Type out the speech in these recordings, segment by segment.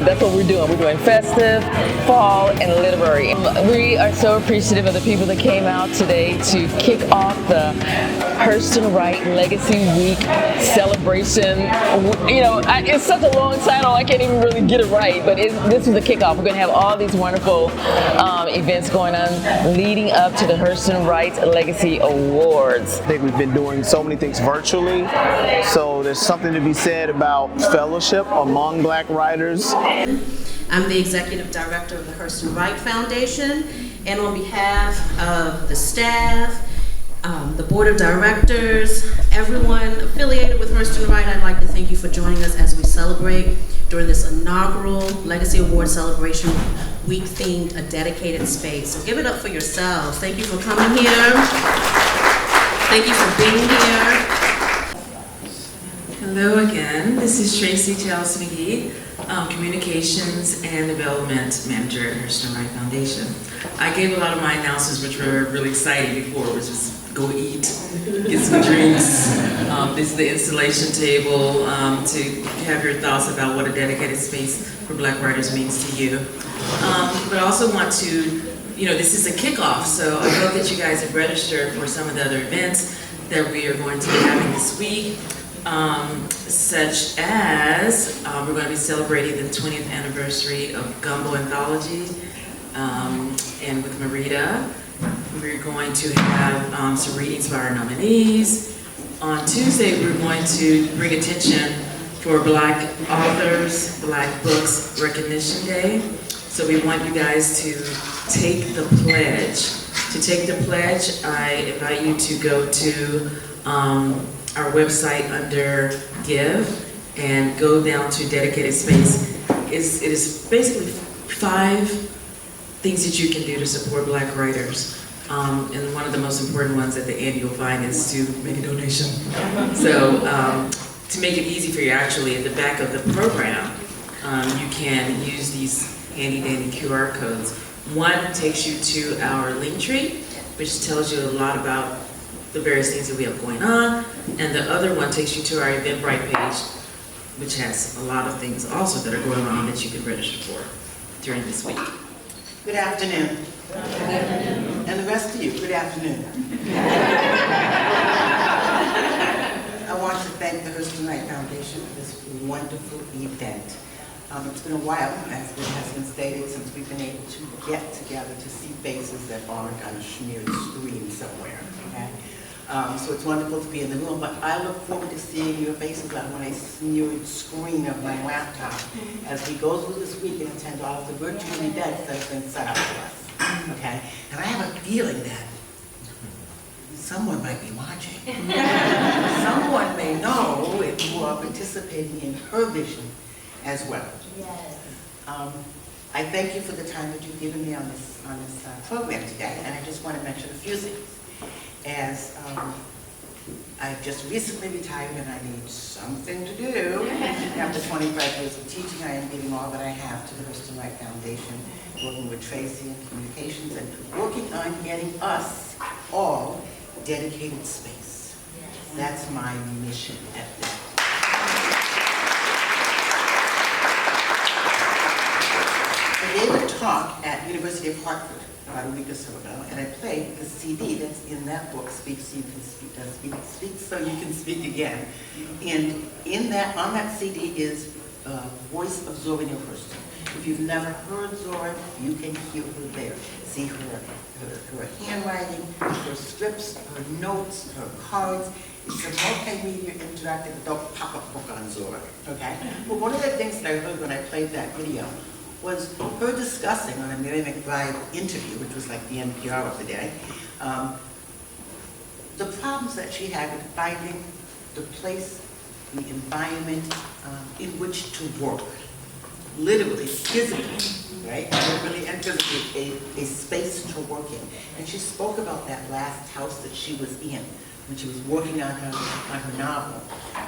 That's what we're doing. We're doing festive, fall, and literary. We are so appreciative of the people that came out today to kick off the Hurston Wright Legacy Week celebration. You know, it's such a long title, I can't even really get it right, but this was the kickoff. We're going to have all these wonderful events going on leading up to the Hurston Wright Legacy Awards. I think we've been doing so many things virtually, so there's something to be said about fellowship among Black writers. I'm the Executive Director of the Hurston Wright Foundation, and on behalf of the staff, the Board of Directors, everyone affiliated with Hurston Wright, I'd like to thank you for joining us as we celebrate during this inaugural Legacy Award Celebration Week themed A Dedicated Space. So give it up for yourselves. Thank you for coming here. Thank you for being here. Hello again, this is Tracy Chels McGee, Communications and Development Manager at Hurston Wright Foundation. I gave a lot of my announcements, which were really exciting before, which is go eat, get some drinks. This is the installation table to have your thoughts about what a dedicated space for Black writers means to you. But I also want to, this is a kickoff, so I hope that you guys have registered for some of the other events that we are going to be having this week. Such as we're going to be celebrating the 20th anniversary of Gumbo Anthology, and with Marita. We're going to have some readings by our nominees. On Tuesday, we're going to bring attention for Black Authors, Black Books Recognition Day. So we want you guys to take the pledge. To take the pledge, I invite you to go to our website under Give and go down to Dedicated Space. It is basically 5 things that you can do to support Black writers. And one of the most important ones at the end you'll find is to make a donation. So to make it easy for you, actually, at the back of the program, you can use these handy dandy QR codes. One takes you to our link tree, which tells you a lot about the various things that we have going on, and the other one takes you to our Eventbrite page, which has a lot of things also that are going on that you can register for during this week. Good afternoon. Good afternoon. And the rest of you, good afternoon. I want to thank the Hurston Wright Foundation for this wonderful event. It's been a while, as it has been stated, since we've been able to get together to see faces that aren't on a smeared screen somewhere. Okay? So it's wonderful to be in the room, but I look forward to seeing your faces on my smeared screen of my laptop as we go through this week and attend all of the virtual events that have been set up for us. Okay? And I have a feeling that someone might be watching. Someone may know if you are participating in her vision as well. Yes. I thank you for the time that you've given me on this program today, and I just want to mention a few things. As I've just recently retired and I need something to do. After 25 years of teaching, I am giving all that I have to the Hurston Wright Foundation, working with Tracy in communications and working on getting us all dedicated space. Yes. That's my mission at this point. I gave a talk at University of Hartford about a week or so ago, and I played the CD that's in that book, Speak So You Can Speak, Speak So You Can Speak Again. And in that, on that CD is the voice of Zora Neale Hurston. If you've never heard Zora, you can hear her there. See her handwriting, her scripts, her notes, her cards. It's a multimedia interactive adult pop-up book on Zora, okay? Well, one of the things that I heard when I played that video was her discussing on a Mary McBride interview, which was like the NPR of the day, the problems that she had with finding the place, the environment in which to work. Literally, physically, right? Literally and physically, a space to work in. And she spoke about that last house that she was in when she was working on her novel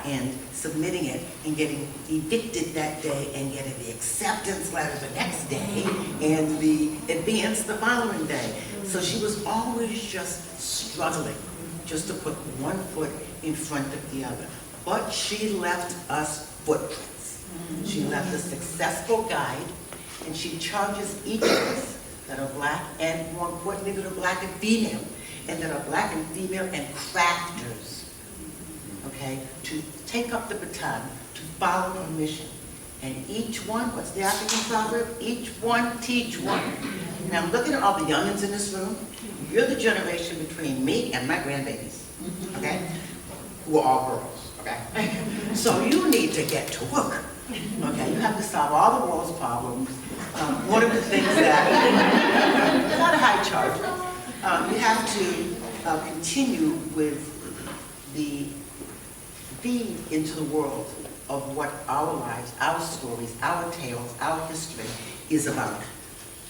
and submitting it and getting evicted that day and getting the acceptance letter the next day and the advance the following day. So she was always just struggling just to put one foot in front of the other. But she left us footprints. She left a successful guide, and she charges each of us that are Black, and more importantly, that are Black and female, and that are Black and female and crafters, okay, to take up the baton, to follow her mission. And each one, what's the African proverb? Each one, teach one. Now, I'm looking at all the youngins in this room. You're the generation between me and my grandbabies, okay? Who are all girls, okay? So you need to get to work, okay? You have to solve all the world's problems. One of the things that, not a high charge, you have to continue with the feed into the world of what our lives, our stories, our tales, our history is about.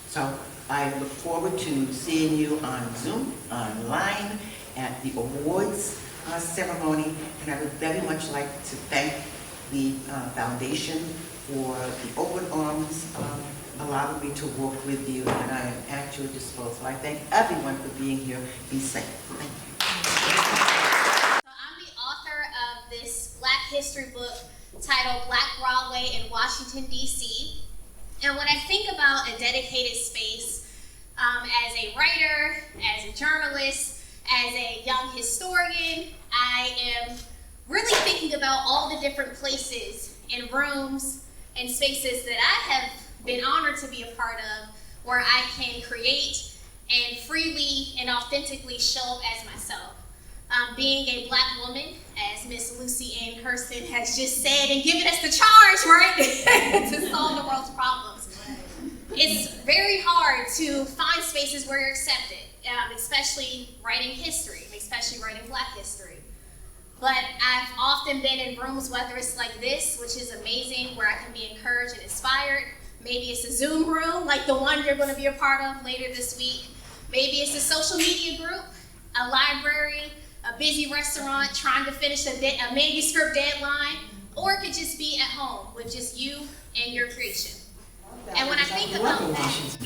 So I look forward to seeing you on Zoom, online, at the awards ceremony, and I would very much like to thank the foundation for the open arms, allowing me to work with you, and I am at your disposal. I thank everyone for being here. Be safe. Thank you. So I'm the author of this Black history book titled Black Broadway in Washington, D.C. And when I think about a dedicated space, as a writer, as a journalist, as a young historian, I am really thinking about all the different places and rooms and spaces that I have been honored to be a part of, where I can create and freely and authentically show up as myself. Being a Black woman, as Miss Lucy Ann Hurston has just said and given us the charge, right, to solve the world's problems. It's very hard to find spaces where you're accepted, especially writing history, especially writing Black history. But I've often been in rooms, whether it's like this, which is amazing, where I can be encouraged and inspired. Maybe it's a Zoom room, like the one you're going to be a part of later this week. Maybe it's a social media group, a library, a busy restaurant trying to finish a manuscript deadline, or it could just be at home with just you and your creation. And when I think about that,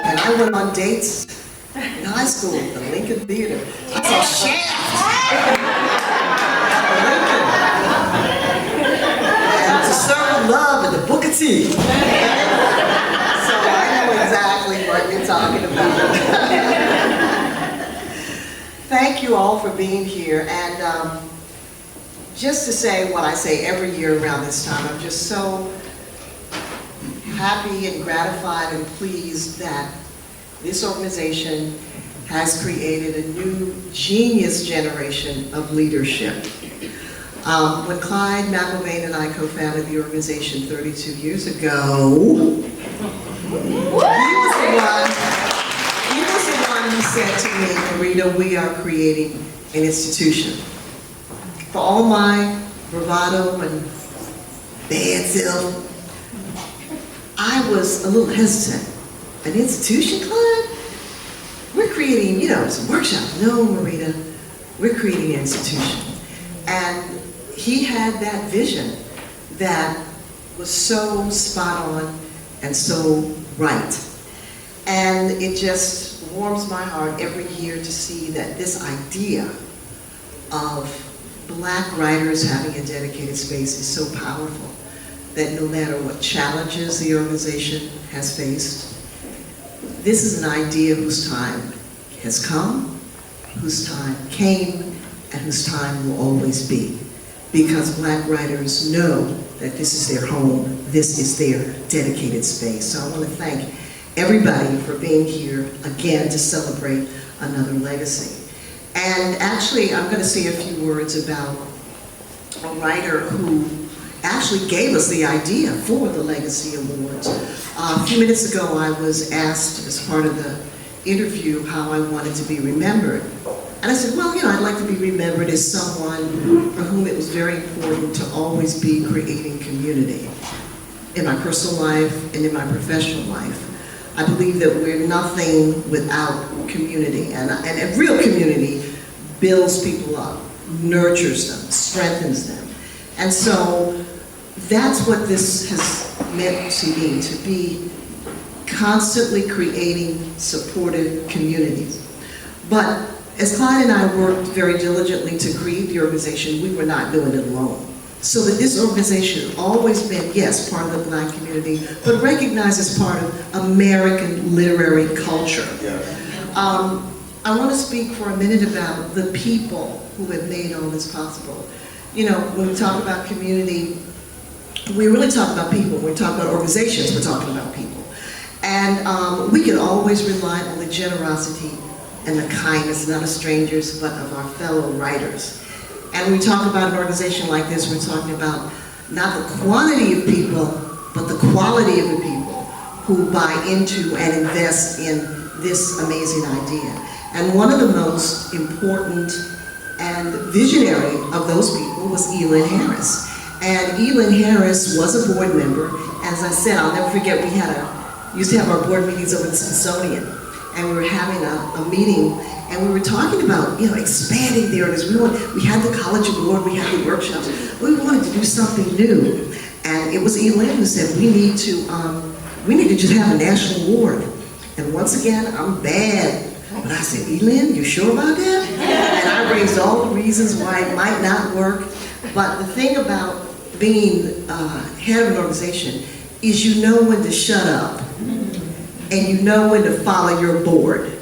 and I went on dates in high school at the Lincoln Theater. I saw Shaft and To Serve Love and the Booker T. So I know exactly what you're talking about. Thank you all for being here, and just to say what I say every year around this time, I'm just so happy and gratified and pleased that this organization has created a new genius generation of leadership. When Clyde McIlvaine and I co-founded the organization 32 years ago, he was the one who said to me, Marita, we are creating an institution. For all my bravado and bad self, I was a little hesitant. An institution, Clyde? We're creating, some workshops. No, Marita, we're creating an institution. And he had that vision that was so spot on and so right. And it just warms my heart every year to see that this idea of Black writers having a dedicated space is so powerful that no matter what challenges the organization has faced, this is an idea whose time has come, whose time came, and whose time will always be. Because Black writers know that this is their home, this is their dedicated space. So I want to thank everybody for being here again to celebrate another legacy. And actually, I'm going to say a few words about a writer who actually gave us the idea for the Legacy Awards. A few minutes ago, I was asked as part of the interview how I wanted to be remembered. And I said, well, I'd like to be remembered as someone for whom it was very important to always be creating community in my personal life and in my professional life. I believe that we're nothing without community, and a real community builds people up, nurtures them, strengthens them. And so that's what this has meant to me, to be constantly creating supportive communities. But as Clyde and I worked very diligently to create the organization, we were not doing it alone. so that this organization always been, yes, part of the Black community, but recognized as part of American literary culture. I want to speak for a minute about the people who have made all this possible. You know, when we talk about community, we really talk about people. When we talk about organizations, we're talking about people. And we can always rely on the generosity and the kindness, not of strangers, but of our fellow writers. And when we talk about an organization like this, we're talking about not the quantity of people, but the quality of the people who buy into and invest in this amazing idea. And one of the most important and visionary of those people was Elin Harris. And Elin Harris was a board member. As I said, I'll never forget, we used to have our board meetings over at the Smithsonian, and we were having a meeting, and we were talking about, you know, expanding the organization. We had the College Award, we had the workshops. We wanted to do something new. And it was Elin who said, we need to just have a national award. And once again, I'm bad. But I said, Elin, you sure about that? And I raised all the reasons why it might not work. But the thing about being head of an organization is you know when to shut up, and you know when to follow your board,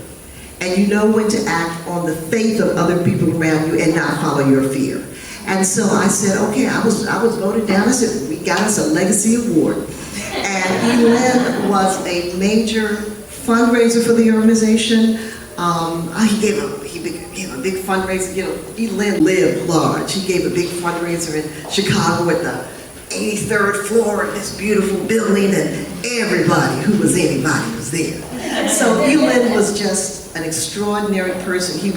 and you know when to act on the faith of other people around you and not follow your fear. And so I said, okay, I was voted down. I said, we got us a legacy award. And Elin was a major fundraiser for the organization. He gave a big fundraiser. You know, Elin lived large. He gave a big fundraiser in Chicago at the 83rd floor of this beautiful building, and everybody who was anybody was there. So Elin was just an extraordinary person. He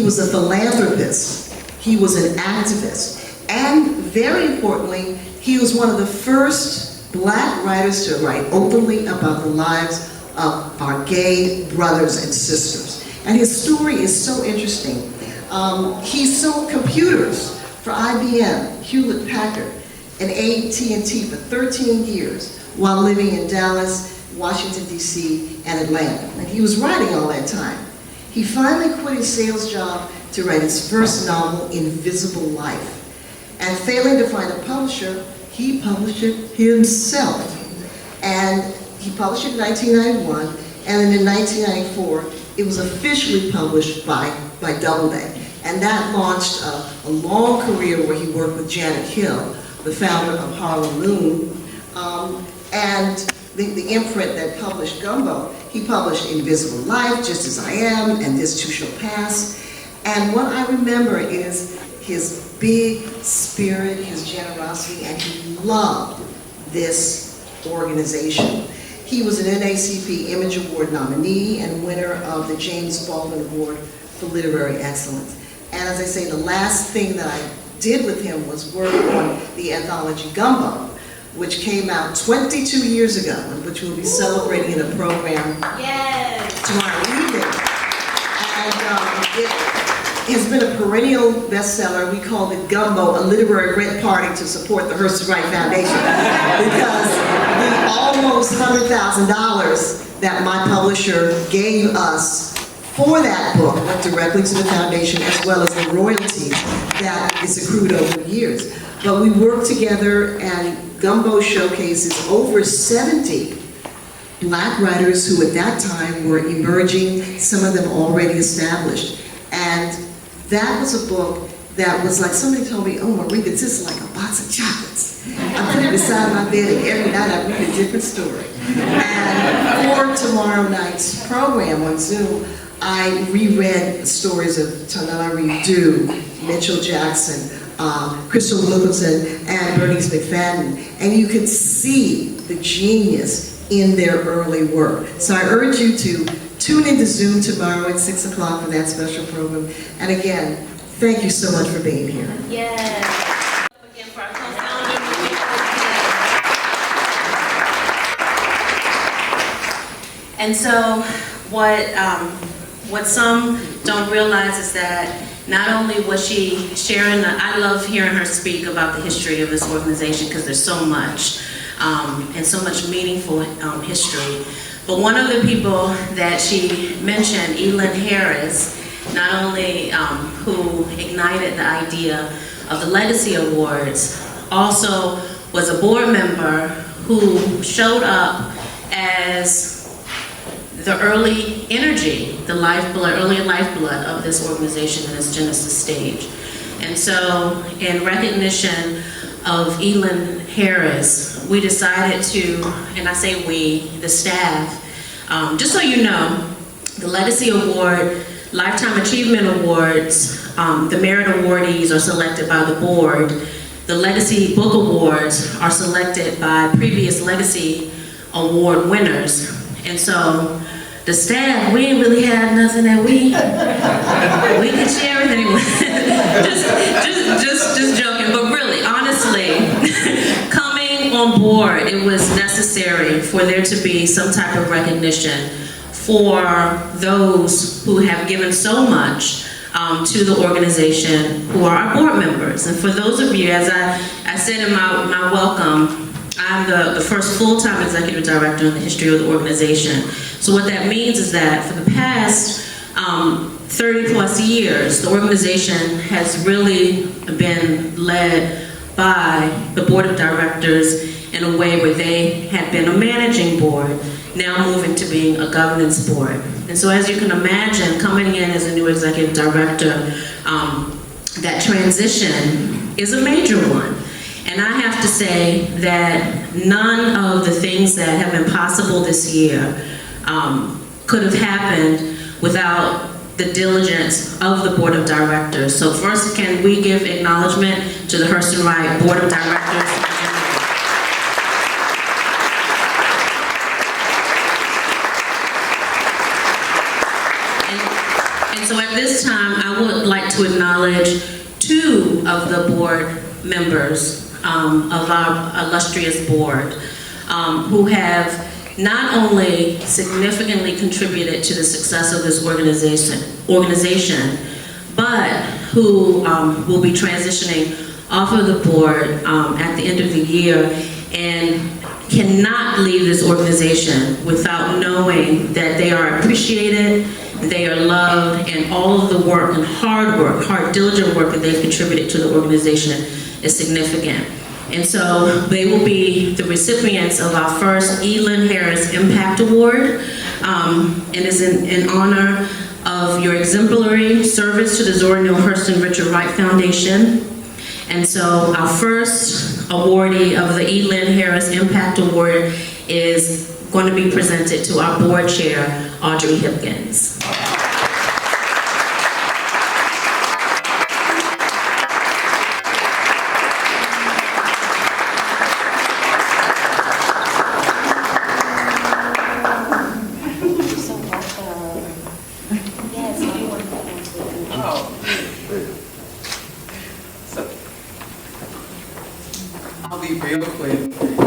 was a philanthropist. He was an activist. And very importantly, he was one of the first Black writers to write openly about the lives of our gay brothers and sisters. And his story is so interesting. He sold computers for IBM, Hewlett Packard, and AT&T for 13 years while living in Dallas, Washington, D.C., and Atlanta. And he was writing all that time. He finally quit his sales job to write his first novel, Invisible Life. And failing to find a publisher, he published it himself. And he published it in 1991, and then in 1994, it was officially published by Doubleday. And that launched a long career where he worked with Janet Hill, the founder of Harlem Loom, and the imprint that published Gumbo. He published Invisible Life, Just As I Am, and This Too Shall Pass. And what I remember is his big spirit, his generosity, and he loved this organization. He was an NAACP Image Award nominee and winner of the James Baldwin Award for Literary Excellence. And as I say, the last thing that I did with him was work on the anthology Gumbo, which came out 22 years ago, and which we'll be celebrating in a program tomorrow evening. And it has been a perennial bestseller. We called it Gumbo, a literary rent party to support the Hurston Wright Foundation, because the almost $100,000 that my publisher gave us for that book went directly to the foundation, as well as the royalties that is accrued over the years. But we worked together, and Gumbo showcases over 70 Black writers who at that time were emerging, some of them already established. And that was a book that was like, somebody told me, oh, Marie, this is like a box of chocolates. I put it beside my bed, and every night I read a different story. And for tomorrow night's program on Zoom, I reread the stories of Tanari Dew, Mitchell Jackson, Crystal Wilkinson, and Bernice McFadden, and you could see the genius in their early work. So I urge you to tune into Zoom tomorrow at 6 o'clock for that special program. And again, thank you so much for being here. Yes. Again for our co-founder. And so what some don't realize is that not only was she sharing, I love hearing her speak about the history of this organization because there's so much and so much meaningful history. But one of the people that she mentioned, Elin Harris, not only who ignited the idea of the Legacy Awards, also was a board member who showed up as the early energy, the lifeblood, early lifeblood of this organization in its genesis stage. And so, in recognition of Elin Harris, we decided to, and I say we, the staff, just so you know, the Legacy Award, Lifetime Achievement Awards, the merit awardees are selected by the board. The Legacy Book Awards are selected by previous Legacy Award winners. And so, the staff, we ain't really had nothing that we could share with anyone. just joking, but really, honestly, coming on board, it was necessary for there to be some type of recognition for those who have given so much to the organization, who are our board members. And for those of you, as I said in my welcome, I'm the first full-time executive director in the history of the organization. So what that means is that for the past 30 plus years, the organization has really been led by the board of directors in a way where they had been a managing board, now moving to being a governance board. And so as you can imagine, coming in as a new executive director, that transition is a major one. And I have to say that none of the things that have been possible this year could have happened without the diligence of the Board of Directors. So first, can we give acknowledgement to the Hurston Wright Board of Directors? And so at this time, I would like to acknowledge two of the board members of our illustrious board, who have not only significantly contributed to the success of this organization, but who will be transitioning off of the board at the end of the year and cannot leave this organization without knowing that they are appreciated, they are loved, and all of the work and hard, diligent work that they've contributed to the organization is significant. And so they will be the recipients of our first Elin Harris Impact Award, and is in honor of your exemplary service to the Zora Neale Hurston Richard Wright Foundation. And so our first awardee of the Elin Harris Impact Award is going to be presented to our board chair, Audrey Hipkins. I'll be real quick,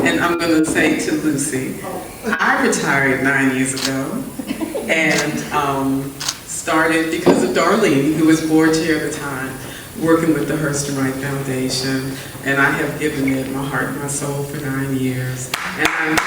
and I'm going to say to Lucy, I retired 9 years ago and started because of Darlene, who was board chair at the time, working with the Hurston Wright Foundation, and I have given it my heart and my soul for 9 years. And I'm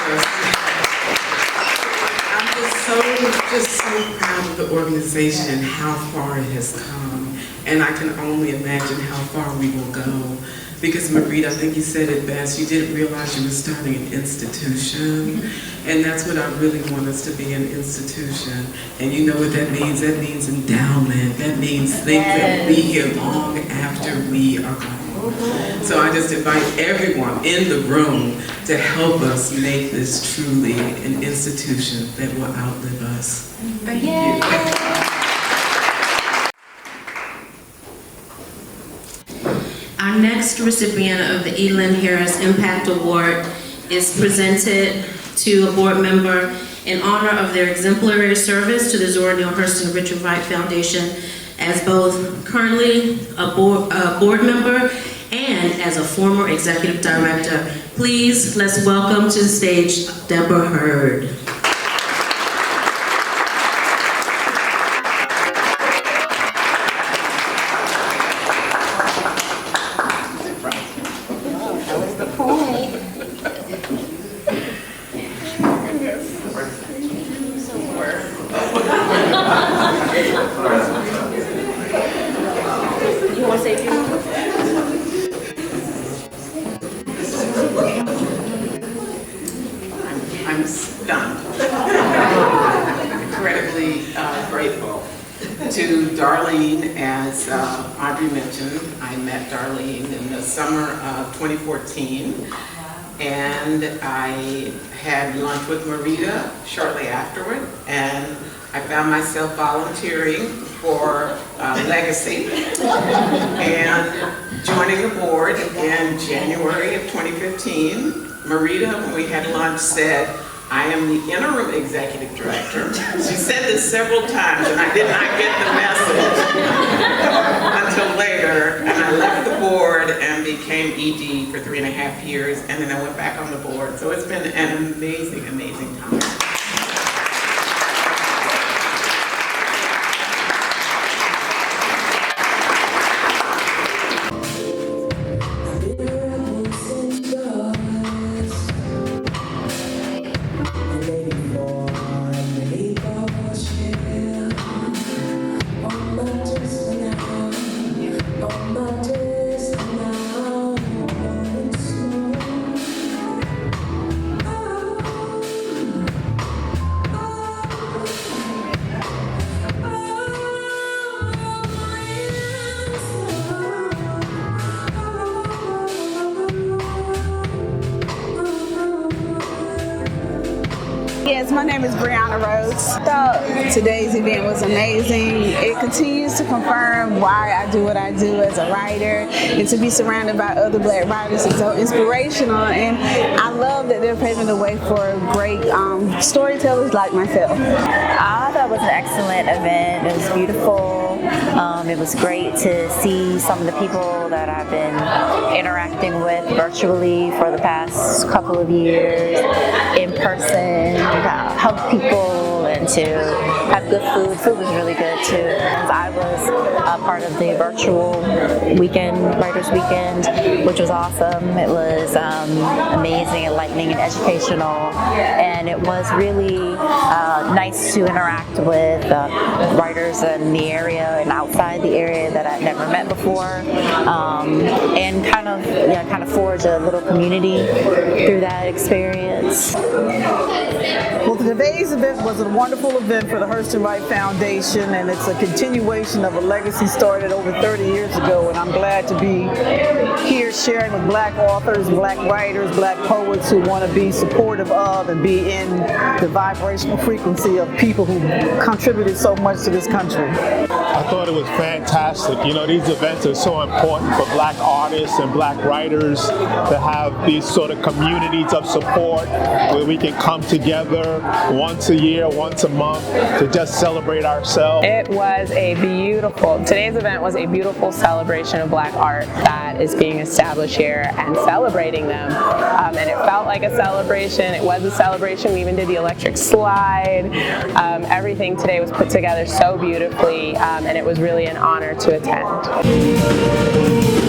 just so proud of the organization and how far it has come. And I can only imagine how far we will go. Because Marita, I think you said it best, you didn't realize you were starting an institution. And that's what I really want us to be, an institution. And you know what that means? That means endowment. That means things that will be here long after we are gone. So I just invite everyone in the room to help us make this truly an institution that will outlive us. Thank you. Our next recipient of the Elin Harris Impact Award is presented to a board member in honor of their exemplary service to the Zora Neale Hurston Richard Wright Foundation as both currently a board member and as a former executive director. Please, let's welcome to the stage Deborah Hurd. Darlene, as Audrey mentioned, I met Darlene in the summer of 2014, and I had lunch with Marita shortly afterward, and I found myself volunteering for Legacy and joining the board in January of 2015. Marita, when we had lunch, said, "I am the interim executive director." She said this several times, and I did not get the message until later. And I left the board and became ED for 3.5 years, and then I went back on the board. So it's been an amazing, amazing time. Yes, my name is Brianna Rose. I thought today's event was amazing. It continues to confirm why I do what I do as a writer, and to be surrounded by other Black writers is so inspirational, and I love that they're paving the way for great storytellers like myself. I thought it was an excellent event. It was beautiful. It was great to see some of the people that I've been interacting with virtually for the past couple of years in person, hug people, and to have good food. Food was really good too. I was a part of the virtual weekend, Writers Weekend, which was awesome. It was amazing, enlightening, and educational, and it was really nice to interact with writers in the area and outside the area that I'd never met before, and kind of forge a little community through that experience. Well, today's event was a wonderful event for the Hurston Wright Foundation, and it's a continuation of a legacy started over 30 years ago, and I'm glad to be here sharing with Black authors, Black writers, Black poets who want to be supportive of and be in the vibrational frequency of people who contributed so much to this country. I thought it was fantastic. You know, these events are so important for Black artists and Black writers to have these sort of communities of support where we can come together once a year, once a month to just celebrate ourselves. It was today's event was a beautiful celebration of Black art that is being established here and celebrating them. And it felt like a celebration. It was a celebration. We even did the electric slide. Everything today was put together so beautifully, and it was really an honor to attend.